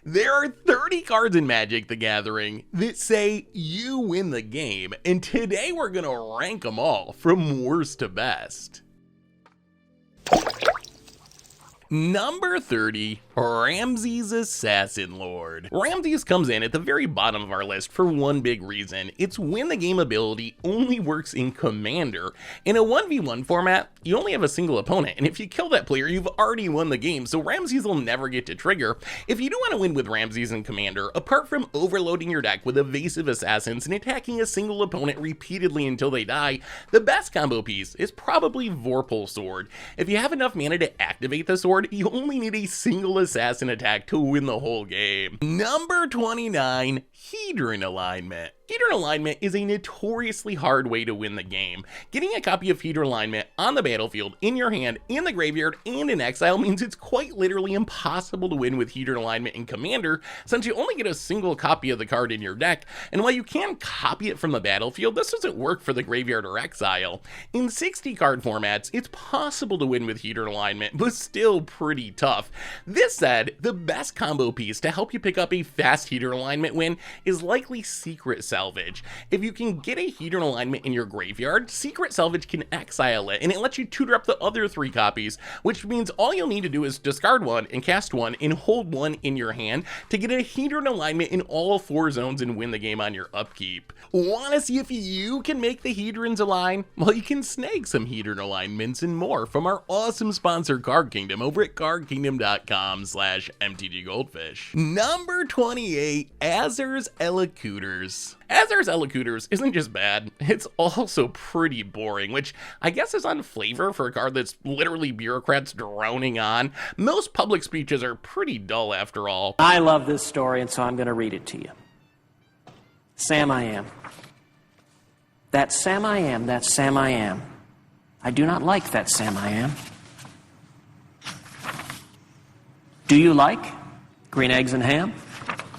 There are 30 cards in Magic the Gathering that say you win the game, and today we're gonna rank them all from worst to best. Number 30, Ramsays Assassin Lord. Ramsays comes in at the very bottom of our list for one big reason. Its win the game ability only works in Commander. In a 1v1 format, you only have a single opponent, and if you kill that player, you've already won the game, so Ramsays will never get to trigger. If you do want to win with Ramsays in Commander, apart from overloading your deck with evasive assassins and attacking a single opponent repeatedly until they die, the best combo piece is probably Vorpal Sword. If you have enough mana to activate the sword, you only need a single assassin attack to win the whole game. Number 29, Hedron Alignment. Hedron Alignment is a notoriously hard way to win the game. Getting a copy of Hedron Alignment on the battlefield, in your hand, in the graveyard, and in exile means it's quite literally impossible to win with Hedron Alignment in Commander, since you only get a single copy of the card in your deck, and while you can copy it from the battlefield, this doesn't work for the graveyard or exile. In 60 card formats, it's possible to win with Hedron Alignment, but still pretty tough. This said, the best combo piece to help you pick up a fast Hedron Alignment win is likely Secret Salvage. If you can get a Hedron Alignment in your graveyard, Secret Salvage can exile it, and it lets you tutor up the other 3 copies, which means all you'll need to do is discard one and cast one and hold one in your hand to get a Hedron Alignment in all 4 zones and win the game on your upkeep. Wanna see if you can make the Hedrons align? Well, you can snag some Hedron Alignments and more from our awesome sponsor Card Kingdom over at cardkingdom.com/MTGGoldfish. Number 28, Azur's Elocuters. Azur's Elocuters isn't just bad, it's also pretty boring, which I guess is on flavor for a card that's literally bureaucrats droning on. Most public speeches are pretty dull after all. I love this story, and so I'm going to read it to you. Sam I am. That Sam I am, that Sam I am. I do not like that Sam I am. Do you like green eggs and ham?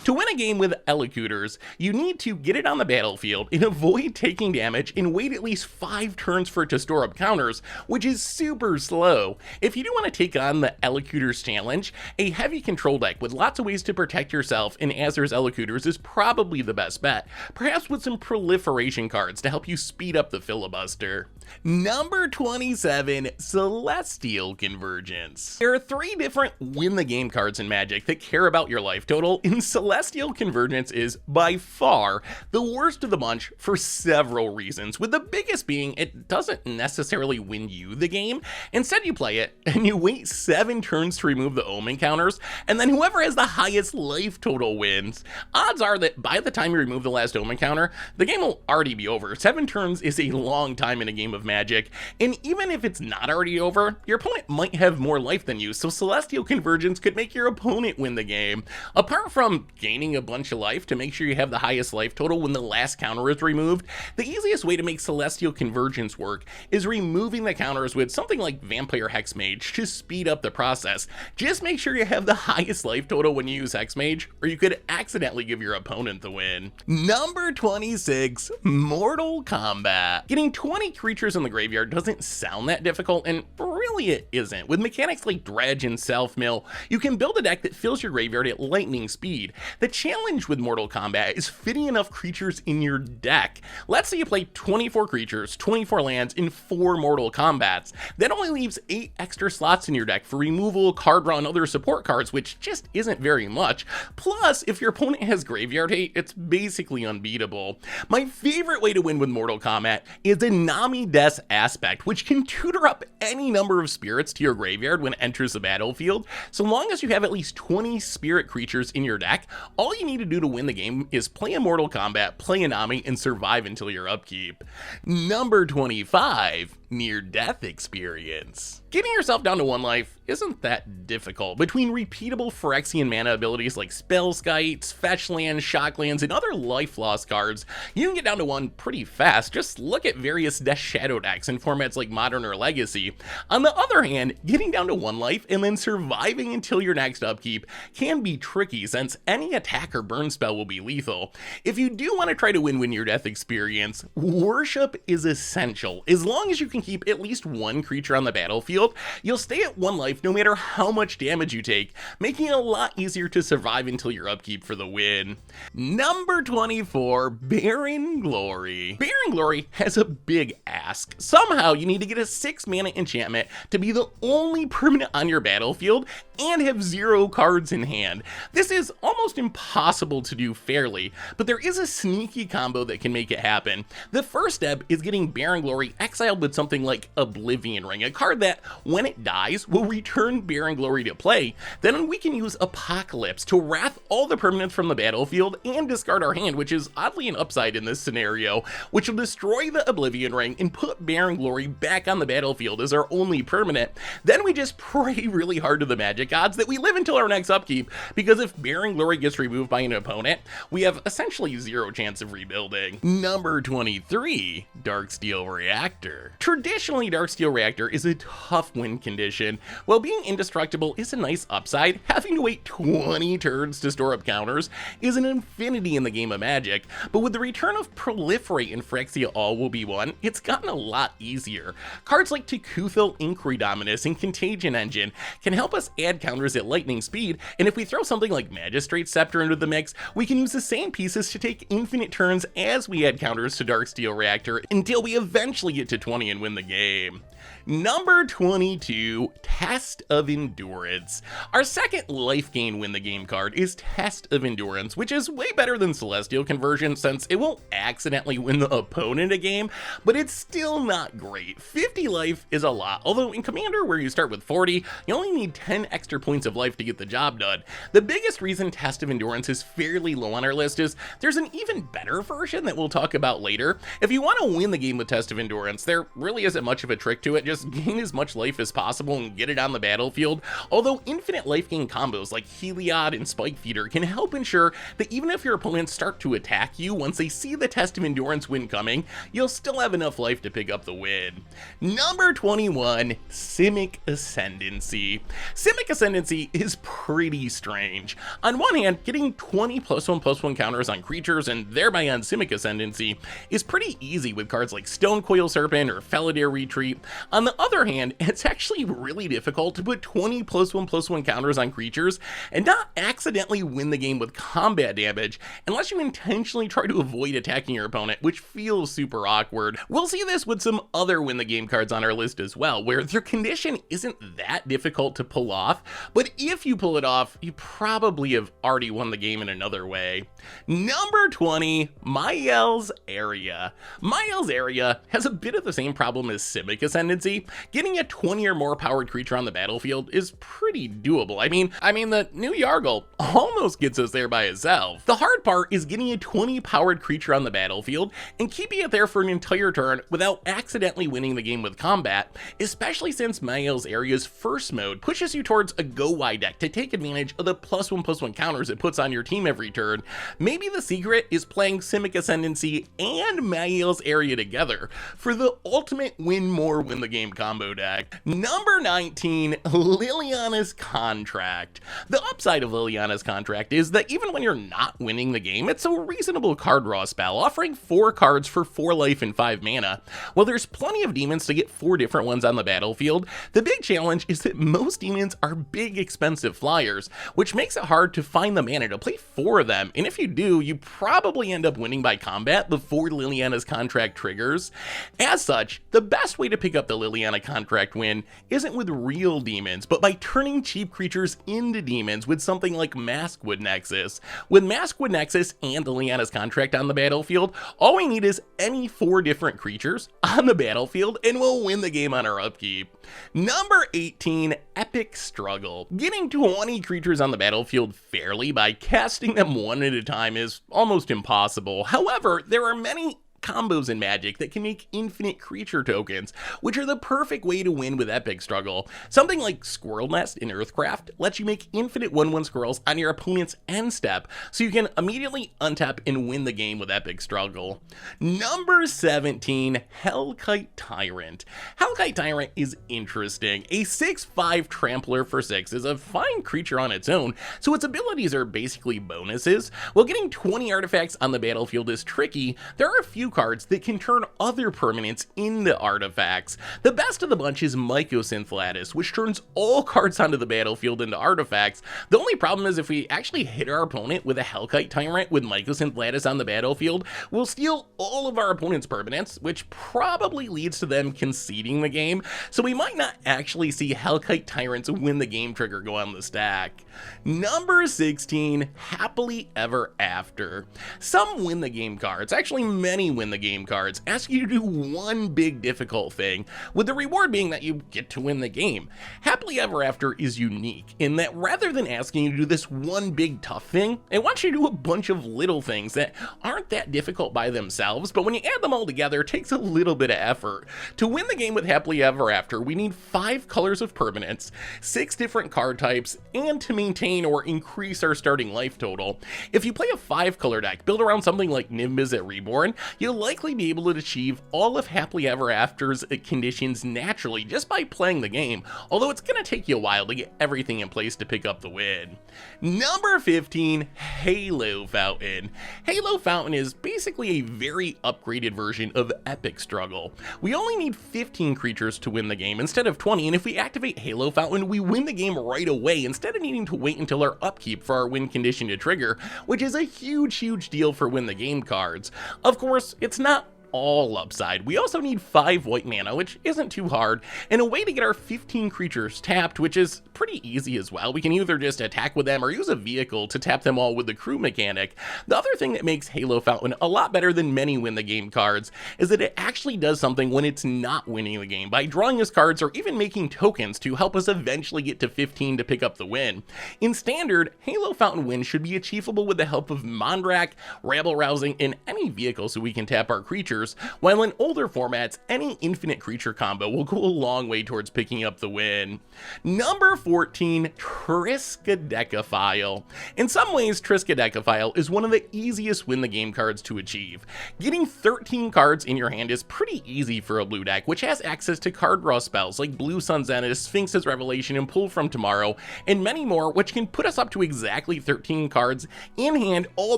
To win a game with Elocuters, you need to get it on the battlefield and avoid taking damage and wait at least 5 turns for it to store up counters, which is super slow. If you do want to take on the Elocuters challenge, a heavy control deck with lots of ways to protect yourself in Azur's Elocuters is probably the best bet, perhaps with some proliferation cards to help you speed up the filibuster. Number 27, Celestial Convergence. There are 3 different win the game cards in Magic that care about your life total, and Celestial Convergence is by far the worst of the bunch for several reasons, with the biggest being it doesn't necessarily win you the game. Instead you play it and you wait 7 turns to remove the omen counters, and then whoever has the highest life total wins. Odds are that by the time you remove the last omen counter, the game will already be over. 7 turns is a long time in a game of Magic, and even if it's not already over, your opponent might have more life than you, so Celestial Convergence could make your opponent win the game. Apart from gaining a bunch of life to make sure you have the highest life total when the last counter is removed, the easiest way to make Celestial Convergence work is removing the counters with something like Vampire Hexmage to speed up the process. Just make sure you have the highest life total when you use Hexmage, or you could accidentally give your opponent the win. Number 26, Mortal Kombat. Getting 20 creatures in the graveyard doesn't sound that difficult, and really it isn't. With mechanics like Dredge and Self-Mill, you can build a deck that fills your graveyard at lightning speed. The challenge with Mortal Kombat is fitting enough creatures in your deck. Let's say you play 24 creatures, 24 lands, in 4 Mortal Kombats. That only leaves 8 extra slots in your deck for removal, card draw, and other support cards, which just isn't very much. Plus, if your opponent has graveyard hate, it's basically unbeatable. My favorite way to win with Mortal Kombat is a Nami Des Aspect, which can tutor up any number of spirits to your graveyard when it enters the battlefield. So long as you have at least 20 spirit creatures in your deck, all you need to do to win the game is play a Mortal Kombat, play a Nami, and survive until your upkeep. Number 25, Near Death Experience. Getting yourself down to 1 life isn't that difficult. Between repeatable Phyrexian mana abilities like Spellskites, Fetch Lands, Shock Lands, and other life loss cards, you can get down to 1 pretty fast. Just look at various Death Shadow decks in formats like Modern or Legacy. On the other hand, getting down to 1 life and then surviving until your next upkeep can be tricky, since any attack or burn spell will be lethal. If you do want to try to win Near Death Experience, Worship is essential. As long as you can can keep at least one creature on the battlefield, you'll stay at 1 life no matter how much damage you take, making it a lot easier to survive until your upkeep for the win. Number 24, Barren Glory. Barren Glory has a big ask. Somehow you need to get a 6 mana enchantment to be the only permanent on your battlefield and have 0 cards in hand. This is almost impossible to do fairly, but there is a sneaky combo that can make it happen. The first step is getting Barren Glory exiled with something like Oblivion Ring, a card that, when it dies, will return Barren Glory to play. Then we can use Apocalypse to wrath all the permanents from the battlefield and discard our hand, which is oddly an upside in this scenario, which will destroy the Oblivion Ring and put Barren Glory back on the battlefield as our only permanent. Then we just pray really hard to the Magic gods that we live until our next upkeep, because if Barren Glory gets removed by an opponent, we have essentially 0 chance of rebuilding. Number 23, Darksteel Reactor. Traditionally, Darksteel Reactor is a tough win condition. While being indestructible is a nice upside, having to wait 20 turns to store up counters is an infinity in the game of Magic, but with the return of Proliferate and Phyrexia All will be one, it's gotten a lot easier. Cards like Tekuthel Inquiry Dominus and Contagion Engine can help us add counters at lightning speed, and if we throw something like Magistrate Scepter into the mix, we can use the same pieces to take infinite turns as we add counters to Darksteel Reactor until we eventually get to 20 and win the game. Number 22, Test of Endurance. Our second life gain win the game card is Test of Endurance, which is way better than Celestial Conversion since it won't accidentally win the opponent a game, but it's still not great. 50 life is a lot, although in Commander, where you start with 40, you only need 10 extra points of life to get the job done. The biggest reason Test of Endurance is fairly low on our list is there's an even better version that we'll talk about later. If you want to win the game with Test of Endurance, there really isn't much of a trick to it. Just gain as much life as possible and get it on the battlefield, although infinite life gain combos like Heliod and Spike Feeder can help ensure that even if your opponents start to attack you, once they see the Test of Endurance win coming, you'll still have enough life to pick up the win. Number 21, Simic Ascendancy. Simic Ascendancy is pretty strange. On one hand, getting 20 +1/+1 counters on creatures and thereby on Simic Ascendancy is pretty easy with cards like Stonecoil Serpent or Felidar Retreat. On the other hand, it's actually really difficult to put 20 +1/+1 counters on creatures and not accidentally win the game with combat damage unless you intentionally try to avoid attacking your opponent, which feels super awkward. We'll see this with some other win the game cards on our list as well, where their condition isn't that difficult to pull off, but if you pull it off, you probably have already won the game in another way. Number 20, Mael's Area. Mael's Area has a bit of the same problem as Simic Ascendancy. Getting a 20 or more powered creature on the battlefield is pretty doable. I mean the new Yargle almost gets us there by itself. The hard part is getting a 20 powered creature on the battlefield and keeping it there for an entire turn without accidentally winning the game with combat, especially since Mael's Area's first mode pushes you towards a go wide deck to take advantage of the +1/+1 counters it puts on your team every turn. Maybe the secret is playing Simic Ascendancy and Mael's Area together for the ultimate win more win the game combo deck. Number 19, Lilianas Contract. The upside of Lilianas Contract is that even when you're not winning the game, it's a reasonable card draw spell, offering 4 cards for 4 life and 5 mana. While there's plenty of demons to get 4 different ones on the battlefield, the big challenge is that most demons are big expensive flyers, which makes it hard to find the mana to play 4 of them, and if you do, you probably end up winning by combat before Liliana's Contract triggers. As such, the best way to pick up the Liliana Contract win isn't with real demons, but by turning cheap creatures into demons with something like Maskwood Nexus. With Maskwood Nexus and Liliana's Contract on the battlefield, all we need is any 4 different creatures on the battlefield and we'll win the game on our upkeep. Number 18, Epic Struggle. Getting 20 creatures on the battlefield fairly by casting them one at a time is almost impossible. However, there are many combos in Magic that can make infinite creature tokens, which are the perfect way to win with Epic Struggle. Something like Squirrel Nest in Earthcraft lets you make infinite 1/1 squirrels on your opponent's end step, so you can immediately untap and win the game with Epic Struggle. Number 17, Hellkite Tyrant. Hellkite Tyrant is interesting. A 6/5 trampler for 6 is a fine creature on its own, so its abilities are basically bonuses. While getting 20 artifacts on the battlefield is tricky, there are a few few cards that can turn other permanents into artifacts. The best of the bunch is Mycosynth Lattice, which turns all cards onto the battlefield into artifacts. The only problem is if we actually hit our opponent with a Hellkite Tyrant with Mycosynth Lattice on the battlefield, we'll steal all of our opponent's permanents, which probably leads to them conceding the game, so we might not actually see Hellkite Tyrants win the game trigger go on the stack. Number 16, Happily Ever After. Some win the game cards, actually many win the game cards, ask you to do one big difficult thing, with the reward being that you get to win the game. Happily Ever After is unique in that rather than asking you to do this one big tough thing, it wants you to do a bunch of little things that aren't that difficult by themselves, but when you add them all together, it takes a little bit of effort. To win the game with Happily Ever After, we need 5 colors of permanents, 6 different card types, and to maintain or increase our starting life total. If you play a 5-color deck built around something like Nimbus at Reborn, you'll likely be able to achieve all of Happily Ever After's conditions naturally just by playing the game, although it's going to take you a while to get everything in place to pick up the win. Number 15, Halo Fountain. Halo Fountain is basically a very upgraded version of Epic Struggle. We only need 15 creatures to win the game instead of 20, and if we activate Halo Fountain, we win the game right away instead of needing to wait until our upkeep for our win condition to trigger, which is a huge deal for win the game cards. Of course, it's not all upside. We also need 5 white mana, which isn't too hard, and a way to get our 15 creatures tapped, which is pretty easy as well. We can either just attack with them or use a vehicle to tap them all with the crew mechanic. The other thing that makes Halo Fountain a lot better than many win the game cards is that it actually does something when it's not winning the game by drawing us cards or even making tokens to help us eventually get to 15 to pick up the win. In Standard, Halo Fountain win should be achievable with the help of Mondrak, Rabble Rousing, and any vehicle so we can tap our creatures, while in older formats, any infinite creature combo will go a long way towards picking up the win. Number 14, Triska Decafile. In some ways, Triska Decafile is one of the easiest win the game cards to achieve. Getting 13 cards in your hand is pretty easy for a blue deck, which has access to card draw spells like Blue Sun Zenith, Sphinx's Revelation, and Pull from Tomorrow, and many more, which can put us up to exactly 13 cards in hand all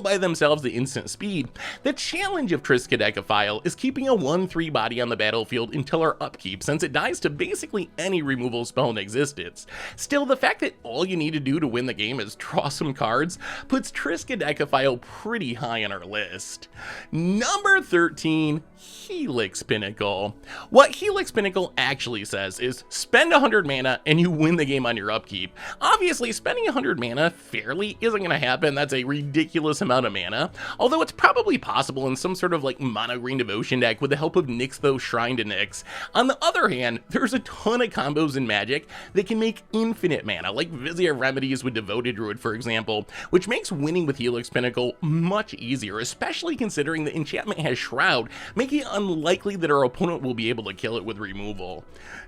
by themselves at instant speed. The challenge of Triska Decafile is keeping a 1/3 body on the battlefield until our upkeep, since it dies to basically any removal spell in existence. Still, the fact that all you need to do to win the game is draw some cards puts Triska Decafile pretty high on our list. Number 13, Helix Pinnacle. What Helix Pinnacle actually says is spend 100 mana and you win the game on your upkeep. Obviously, spending 100 mana fairly isn't going to happen. That's a ridiculous amount of mana, although it's probably possible in some sort of like mono green devotion deck with the help of Nyxthos Shrine to Nyx. On the other hand, there's a ton of combos in Magic that can make infinite mana, like Vizier Remedies with Devoted Druid, for example, which makes winning with Helix Pinnacle much easier, especially considering the enchantment has Shroud, making it unlikely that our opponent will be able to kill it with removal.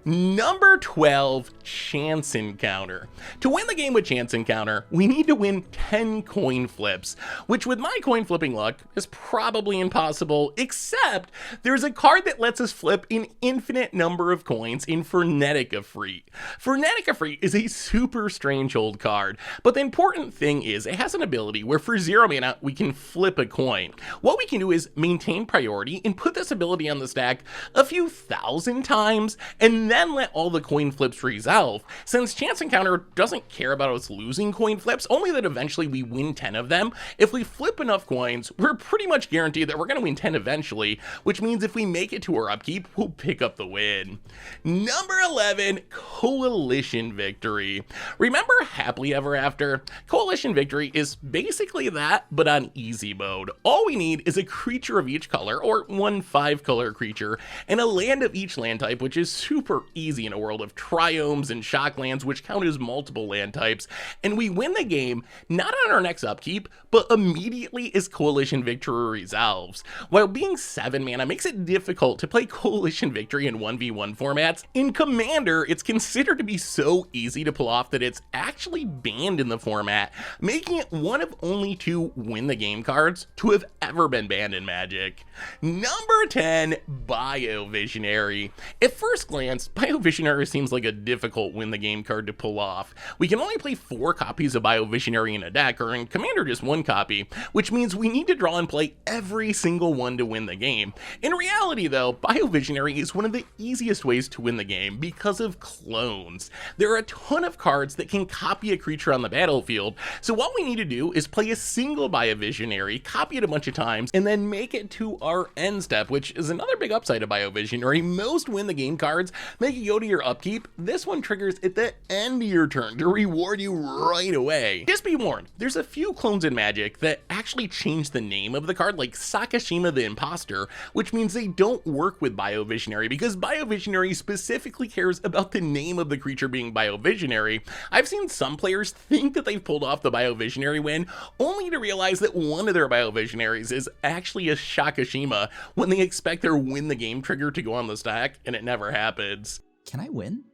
Number 12, Chance Encounter. To win the game with Chance Encounter, we need to win 10 coin flips, which with my coin flipping luck is probably impossible, except there's a card that lets us flip an infinite number of coins in Frenetic Efreet. Frenetic Efreet is a super strange old card, but the important thing is it has an ability where for 0 mana we can flip a coin. What we can do is maintain priority and put this ability on the stack a few thousand times and then let all the coin flips resolve. Since Chance Encounter doesn't care about us losing coin flips, only that eventually we win 10 of them, if we flip enough coins, we're pretty much guaranteed that we're going to win 10 eventually, which means if we make it to our upkeep, we'll pick up the win. Number 11, Coalition Victory. Remember Happily Ever After? Coalition Victory is basically that, but on easy mode. All we need is a creature of each color, or one 5-color creature, and a land of each land type, which is super easy in a world of triomes and shocklands, which count as multiple land types, and we win the game not on our next upkeep, but immediately as Coalition Victory resolves. While being 7 mana makes it difficult to play Coalition Victory in 1v1 formats, in Commander it's considered to be so easy to pull off that it's actually banned in the format, making it one of only 2 win the game cards to have ever been banned in Magic. Number 10, Biovisionary. At first glance, Biovisionary seems like a difficult win the game card to pull off. We can only play 4 copies of Biovisionary in a deck, or in Commander just 1 copy, which means we need to draw and play every single one to win the game. game. In reality though, Biovisionary is one of the easiest ways to win the game because of clones. There are a ton of cards that can copy a creature on the battlefield, so what we need to do is play a single Biovisionary, copy it a bunch of times, and then make it to our end step, which is another big upside of Biovisionary. Most win the game cards make you go to your upkeep. This one triggers at the end of your turn to reward you right away. Just be warned, there's a few clones in Magic that actually change the name of the card, like Sakashima the Imposter, which means they don't work with Biovisionary because Biovisionary specifically cares about the name of the creature being Biovisionary. I've seen some players think that they've pulled off the Biovisionary win, only to realize that one of their Biovisionaries is actually a Sakashima when they expect their win the game trigger to go on the stack, and it never happens. Can I win?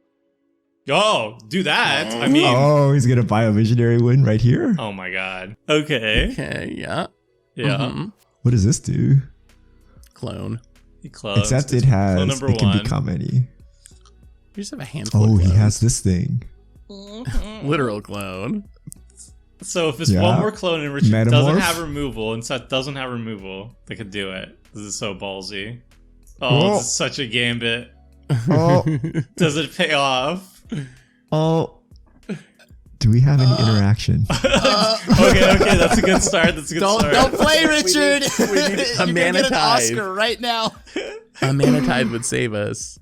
Oh, do that. I mean, Oh, he's gonna buy a visionary win right here. oh my god. Okay. Okay, yeah. Yeah. What does this do? Clone. He clones. Except it Clone has, number it can one. become any. You just have a handful Oh, of he clones. has this thing. Literal clone. So if there's Yeah. one more clone and Richard doesn't Metamorph? have removal and Seth doesn't have removal, they could do it. This is so ballsy. Oh, Whoa. this is such a gambit. Oh, Does it pay off? oh. Do we have any interaction? Okay, that's a good start. That's a good start. Don't play, Richard. we need a You're gonna mana get an tithe. Oscar right now. A mana tithe would save us.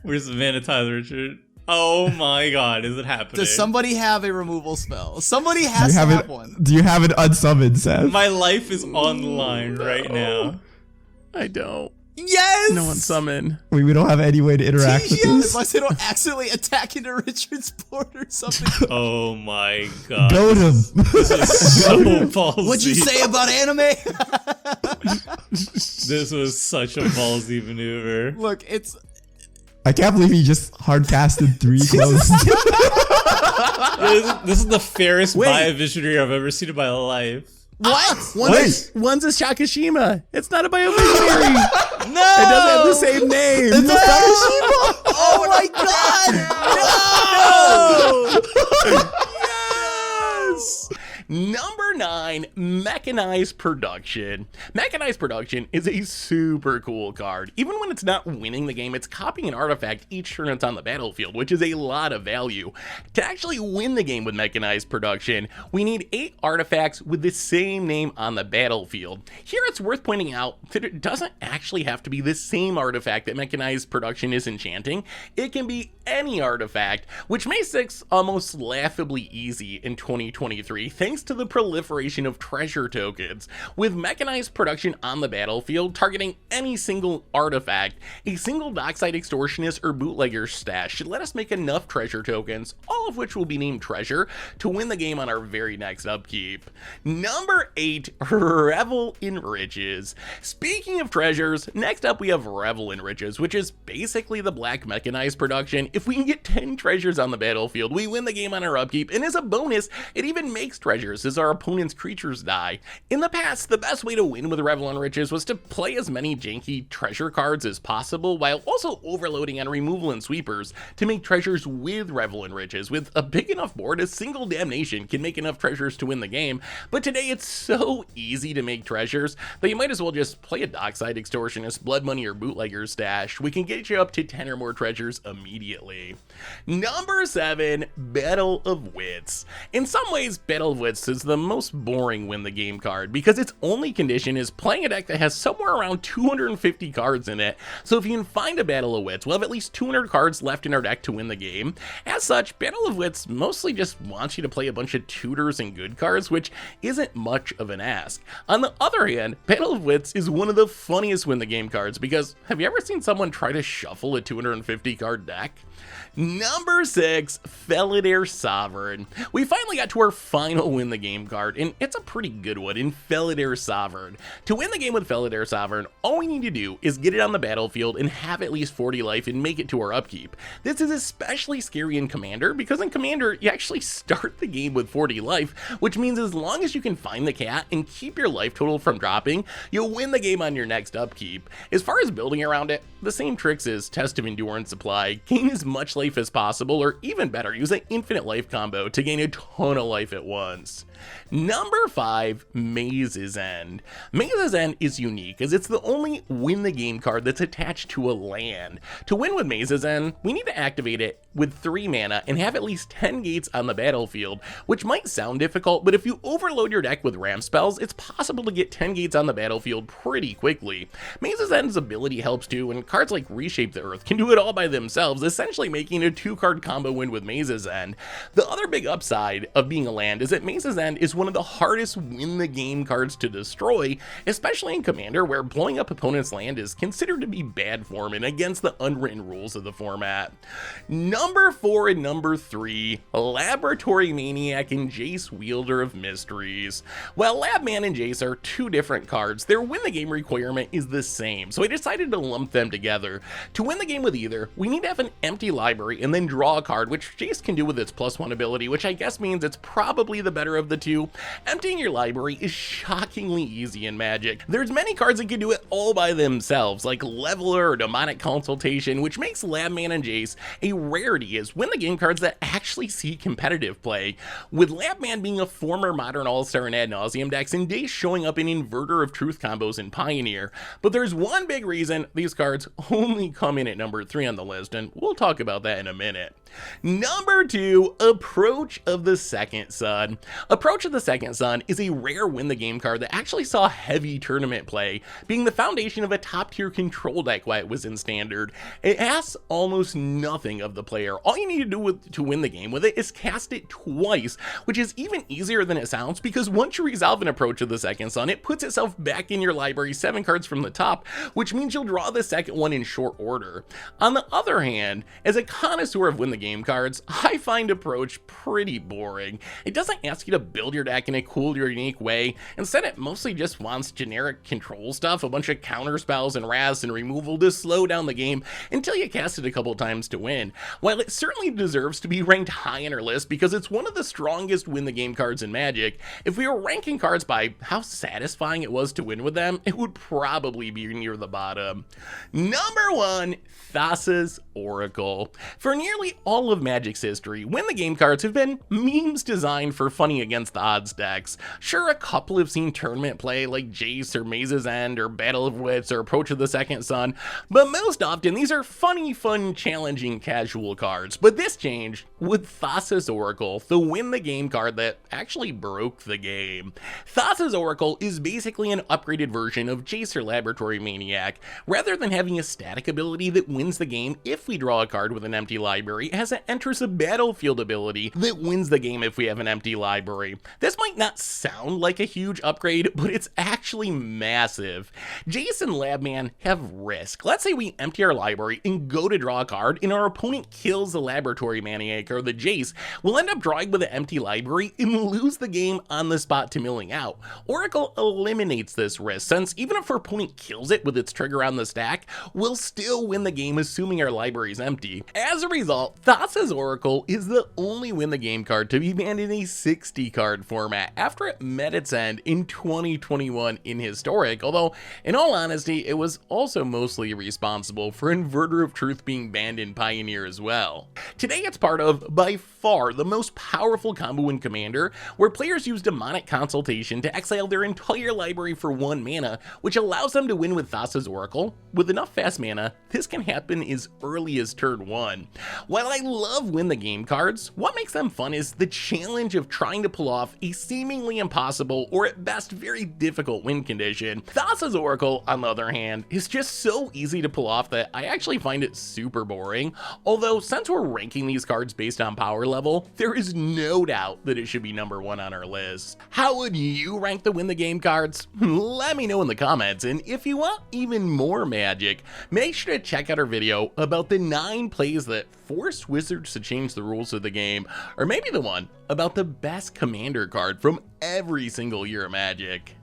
Where's the mana tithe, Richard? Oh my god, is it happening? Does somebody have a removal spell? Somebody Do has you to have have it? one. Do you have it unsummoned, Seth? My life is on the line right now. I don't. Yes. No one summon. We don't have any way to interact with Yeah, this. unless they don't accidentally attack into Richard's board or something. Oh my god. Goat him. This is so ballsy. What'd you say about anime? This was such a ballsy maneuver. Look, it's I can't believe he just hard casted 3 clones. This is the fairest Wait. Biovisionary I've ever seen in my life. what? One's a Shakashima. It's not a Biovisionary. No. It doesn't have the same name. It's a Sakashima. Oh my god! No! Yes! Number 9, Mechanized Production. Mechanized Production is a super cool card. Even when it's not winning the game, it's copying an artifact each turn it's on the battlefield, which is a lot of value. To actually win the game with Mechanized Production, we need 8 artifacts with the same name on the battlefield. Here it's worth pointing out that it doesn't actually have to be the same artifact that Mechanized Production is enchanting. It can be any artifact, which makes this almost laughably easy in 2023 thanks to the proliferation of treasure tokens. With Mechanized Production on the battlefield, targeting any single artifact, a single Dockside Extortionist or Bootlegger stash should let us make enough treasure tokens, all of which will be named treasure, to win the game on our very next upkeep. Number 8, Revel and Riches. Speaking of treasures, next up we have Revel and Riches, which is basically the black Mechanized Production. If we can get 10 treasures on the battlefield, we win the game on our upkeep, and as a bonus, it even makes treasures as our opponent's creatures die. In the past, the best way to win with Revel and Riches was to play as many janky treasure cards as possible, while also overloading on removal and sweepers to make treasures with Revel and Riches. With a big enough board, a single damnation can make enough treasures to win the game, but today it's so easy to make treasures that you might as well just play a Dockside Extortionist, Blood Money, or Bootlegger stash. We can get you up to 10 or more treasures immediately. Number 7, Battle of Wits. In some ways, Battle of Wits is the most boring win the game card because its only condition is playing a deck that has somewhere around 250 cards in it. So if you can find a Battle of Wits, we'll have at least 200 cards left in our deck to win the game. As such, Battle of Wits mostly just wants you to play a bunch of tutors and good cards, which isn't much of an ask. On the other hand, Battle of Wits is one of the funniest win the game cards because have you ever seen someone try to shuffle a 250 card deck? Number 6, Flora Sovereign. We finally got to our final win the game card, and it's a pretty good one in Flora Sovereign. To win the game with Flora Sovereign, all we need to do is get it on the battlefield and have at least 40 life and make it to our upkeep. This is especially scary in Commander because in Commander, you actually start the game with 40 life, which means as long as you can find the cat and keep your life total from dropping, you'll win the game on your next upkeep. As far as building around it, the same tricks as Test of Endurance Supply, gain as much life as possible, or even better, use an infinite life combo to gain a ton of life at once. Number 5, Maze's End. Maze's End is unique as it's the only win the game card that's attached to a land. To win with Maze's End, we need to activate it with 3 mana and have at least 10 gates on the battlefield, which might sound difficult, but if you overload your deck with ram spells, it's possible to get 10 gates on the battlefield pretty quickly. Maze's End's ability helps too, and cards like Reshape the Earth can do it all by themselves, essentially making a 2-card combo win with Maze's End. The other big upside of being a land is that Maze's End is one of the hardest win the game cards to destroy, especially in Commander where blowing up opponent's land is considered to be bad form and against the unwritten rules of the format. Number 4 and number 3, Laboratory Maniac and Jace Wielder of Mysteries. While Labman and Jace are 2 different cards, their win the game requirement is the same, so I decided to lump them together. To win the game with either, we need to have an empty library and then draw a card, which Jace can do with its +1 ability, which I guess means it's probably the better of the two. Emptying your library is shockingly easy in Magic. There's many cards that can do it all by themselves, like Leveler or Demonic Consultation, which makes Labman and Jace a rarity as win the game cards that actually see competitive play, with Labman being a former Modern All-Star and Ad Nauseam decks and Jace showing up in Inverter of Truth combos in Pioneer. But there's one big reason these cards only come in at number 3 on the list, and we'll talk about that in a minute. Number 2, Approach of the Second Sun. Approach of the Second Sun is a rare win the game card that actually saw heavy tournament play, being the foundation of a top tier control deck while it was in Standard. It asks almost nothing of the player. All you need to do to win the game with it is cast it twice, which is even easier than it sounds because once you resolve an Approach of the Second Sun, it puts itself back in your library 7 cards from the top, which means you'll draw the second one in short order. On the other hand, as a connoisseur of win the game cards, I find Approach pretty boring. It doesn't ask you to build your deck in a cool, unique way. Instead, it mostly just wants generic control stuff, a bunch of counter spells and wraths and removal to slow down the game until you cast it a couple times to win. While it certainly deserves to be ranked high in our list because it's one of the strongest win the game cards in Magic, if we were ranking cards by how satisfying it was to win with them, it would probably be near the bottom. Number 1, Thusas Oracle. For nearly all of Magic's history, win the game cards have been memes designed for funny against the odds decks. Sure, a couple have seen tournament play like Jace or Maze's End or Battle of Wits or Approach of the Second Sun, but most often these are funny, fun, challenging, casual cards. But this changed with Thusas Oracle, the win the game card that actually broke the game. Thusas Oracle is basically an upgraded version of Jace or Laboratory Maniac. Rather than having a static ability that wins the game if we draw a card with an empty library, it has an enters a battlefield ability that wins the game if we have an empty library. This might not sound like a huge upgrade, but it's actually massive. Jace and Labman have risk. Let's say we empty our library and go to draw a card and our opponent kills the Laboratory Maniac or the Jace. We'll end up drawing with an empty library and lose the game on the spot to milling out. Oracle eliminates this risk since even if our opponent kills it with its trigger on the stack, we'll still win the game assuming our library is empty. As a result, Thusas Oracle is the only win the game card to be banned in a 60 card format after it met its end in 2021 in Historic, although in all honesty, it was also mostly responsible for Inverter of Truth being banned in Pioneer as well. Today it's part of, by far, the most powerful combo in Commander, where players use Demonic Consultation to exile their entire library for 1 mana, which allows them to win with Thusas Oracle. With enough fast mana, this can happen as early as turn 1. While I love win the game cards, what makes them fun is the challenge of trying to pull off a seemingly impossible or at best very difficult win condition. Thusas Oracle, on the other hand, is just so easy to pull off that I actually find it super boring. Although since we're ranking these cards based on power level, there is no doubt that it should be number 1 on our list. How would you rank the win the game cards? Let me know in the comments, and if you want even more Magic, make sure to check out our video about the 9 plays that forced Wizards to change the rules of the game, or maybe the one about the best Commander card from every single year of Magic.